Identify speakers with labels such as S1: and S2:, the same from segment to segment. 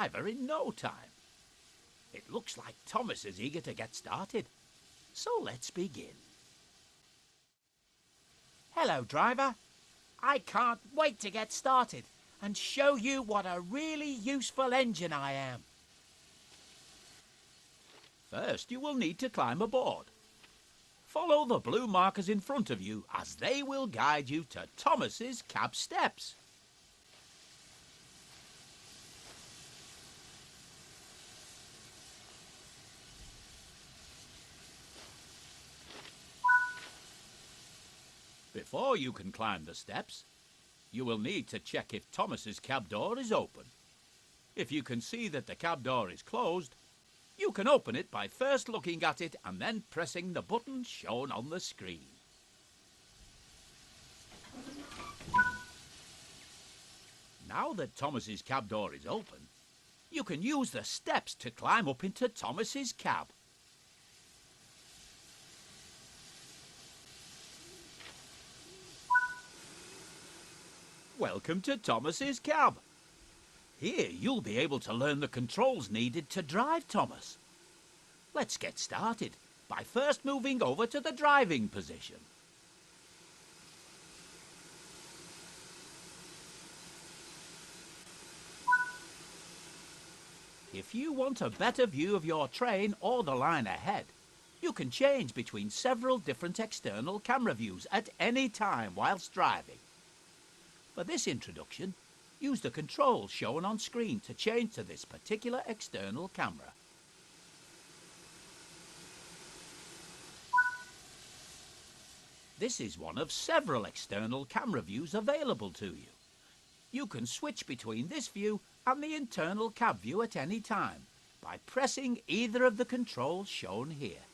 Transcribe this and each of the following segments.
S1: driver in no time. It looks like Thomas is eager to get started, so let's begin. Hello, driver. I can't wait to get started and show you what a really useful engine I am. First, you will need to climb aboard. Follow the blue markers in front of you as they will guide you to Thomas's cab steps. Before you can climb the steps, you will need to check if Thomas's cab door is open. If you can see that the cab door is closed, you can open it by first looking at it and then pressing the button shown on the screen. Now that Thomas's cab door is open, you can use the steps to climb up into Thomas's cab. Welcome to Thomas's cab. Here you'll be able to learn the controls needed to drive Thomas. Let's get started by first moving over to the driving position. If you want a better view of your train or the line ahead, you can change between several different external camera views at any time whilst driving. For this introduction, use the controls shown on screen to change to this particular external camera. This is one of several external camera views available to you. You can switch between this view and the internal cab view at any time by pressing either of the controls shown here.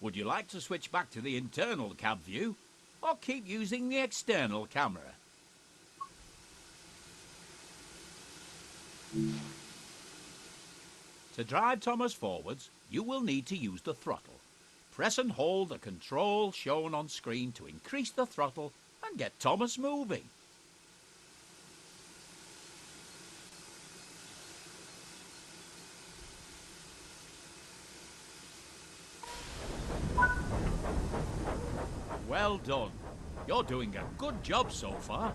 S1: Would you like to switch back to the internal cab view or keep using the external camera? To drive Thomas forwards, you will need to use the throttle. Press and hold the control shown on screen to increase the throttle and get Thomas moving. Well done. You're doing a good job so far.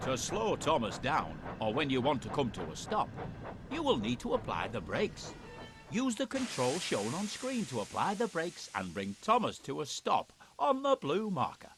S1: To slow Thomas down, or when you want to come to a stop, you will need to apply the brakes. Use the control shown on screen to apply the brakes and bring Thomas to a stop on the blue marker.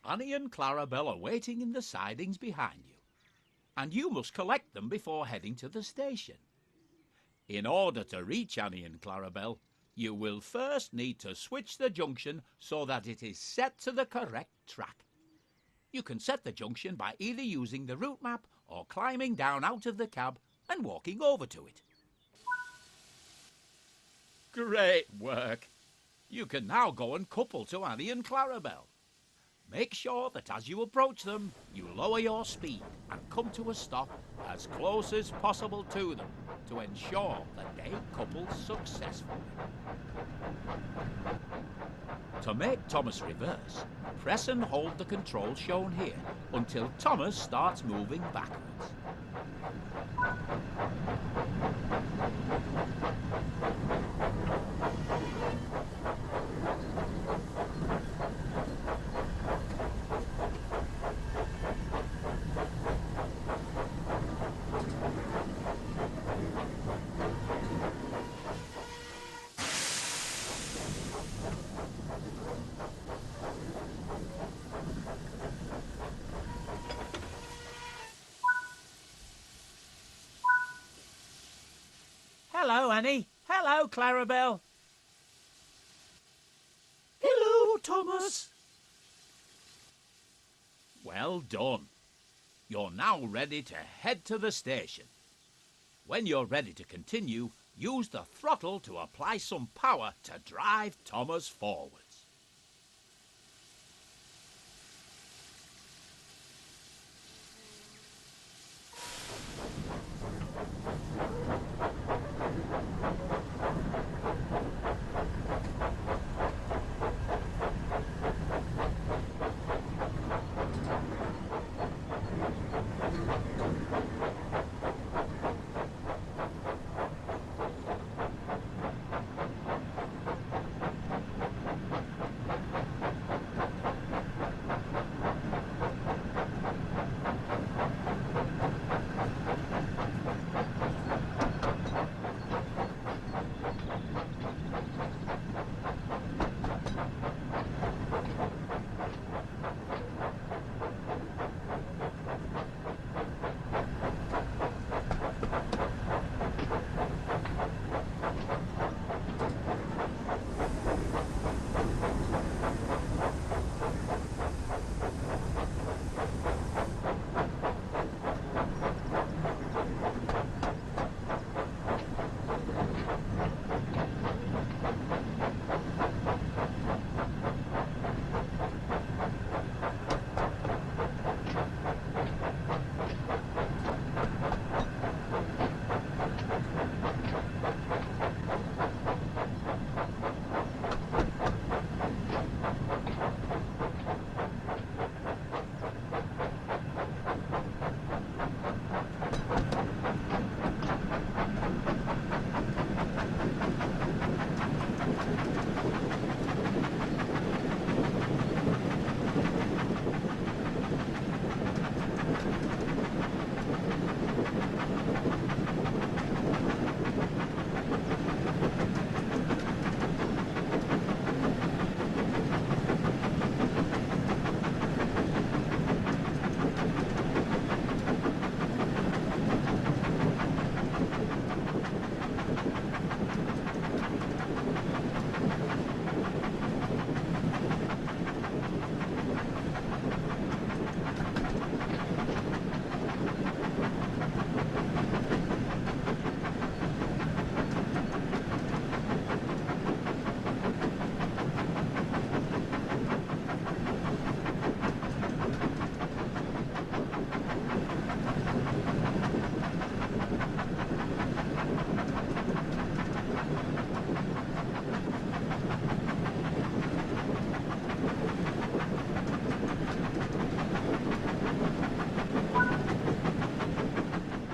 S1: Annie and Clarabelle are waiting in the sidings behind you, and you must collect them before heading to the station. In order to reach Annie and Clarabelle, you will first need to switch the junction so that it is set to the correct track. You can set the junction by either using the route map or climbing down out of the cab and walking over to it. Great work! You can now go and couple to Annie and Clarabelle. Make sure that as you approach them, you lower your speed and come to a stop as close as possible to them to ensure that they couple successfully. To make Thomas reverse, press and hold the control shown here until Thomas starts moving backwards. Hello, Annie. Hello, Clarabelle.
S2: Hello, Thomas.
S1: Well done. You're now ready to head to the station. When you're ready to continue, use the throttle to apply some power to drive Thomas forwards.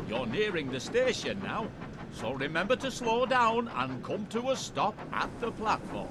S1: You're nearing the station now, so remember to slow down and come to a stop at the platform.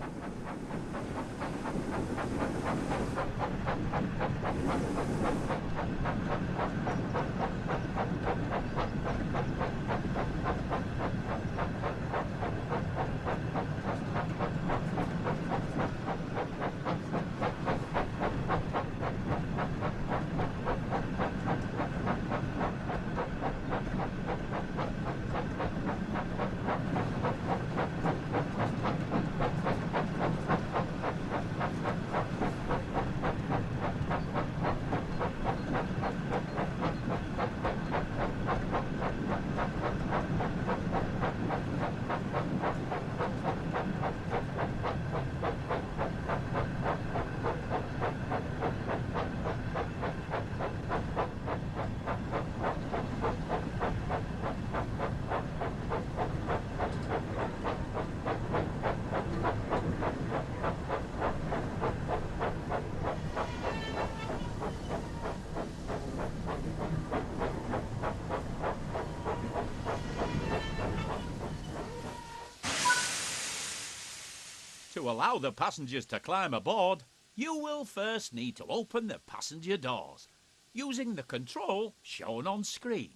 S1: To allow the passengers to climb aboard, you will first need to open the passenger doors, using the control shown on screen.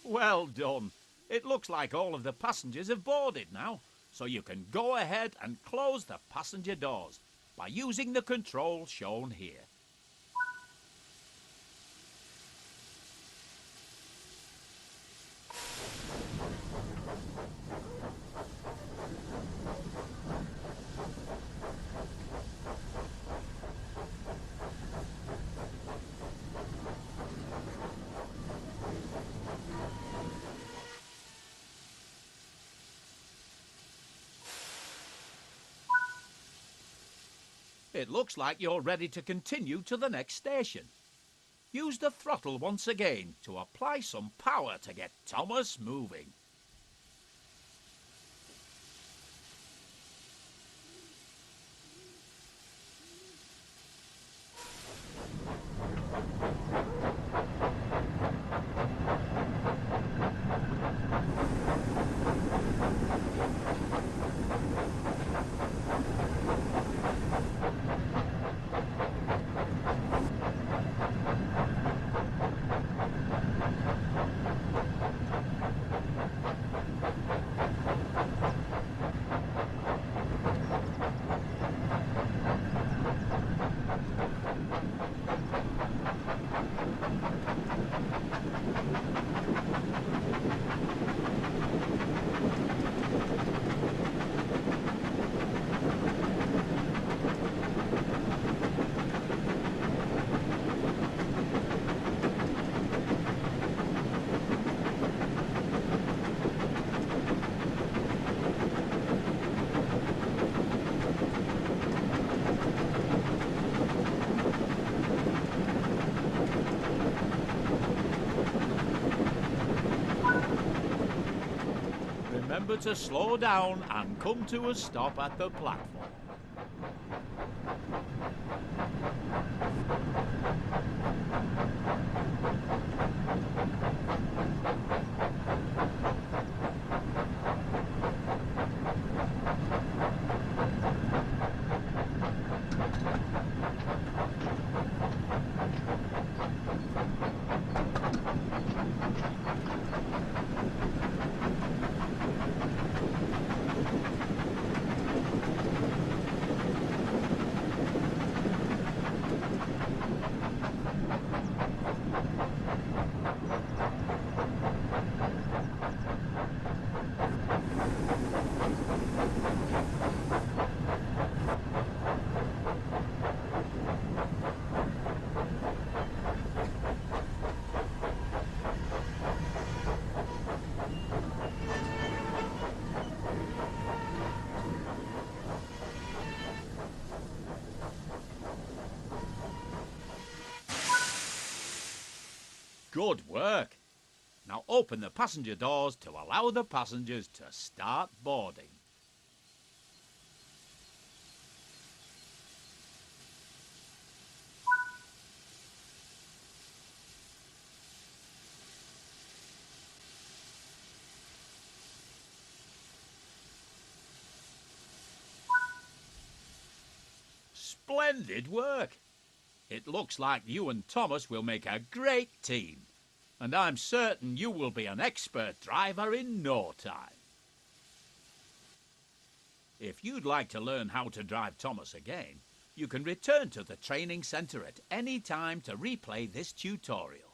S1: Well done. It looks like all of the passengers have boarded now, so you can go ahead and close the passenger doors by using the control shown here. It looks like you're ready to continue to the next station. Use the throttle once again to apply some power to get Thomas moving. Remember to slow down and come to a stop at the platform. Good work. Now open the passenger doors to allow the passengers to start boarding. Splendid work. It looks like you and Thomas will make a great team, and I'm certain you will be an expert driver in no time. If you'd like to learn how to drive Thomas again, you can return to the training centre at any time to replay this tutorial.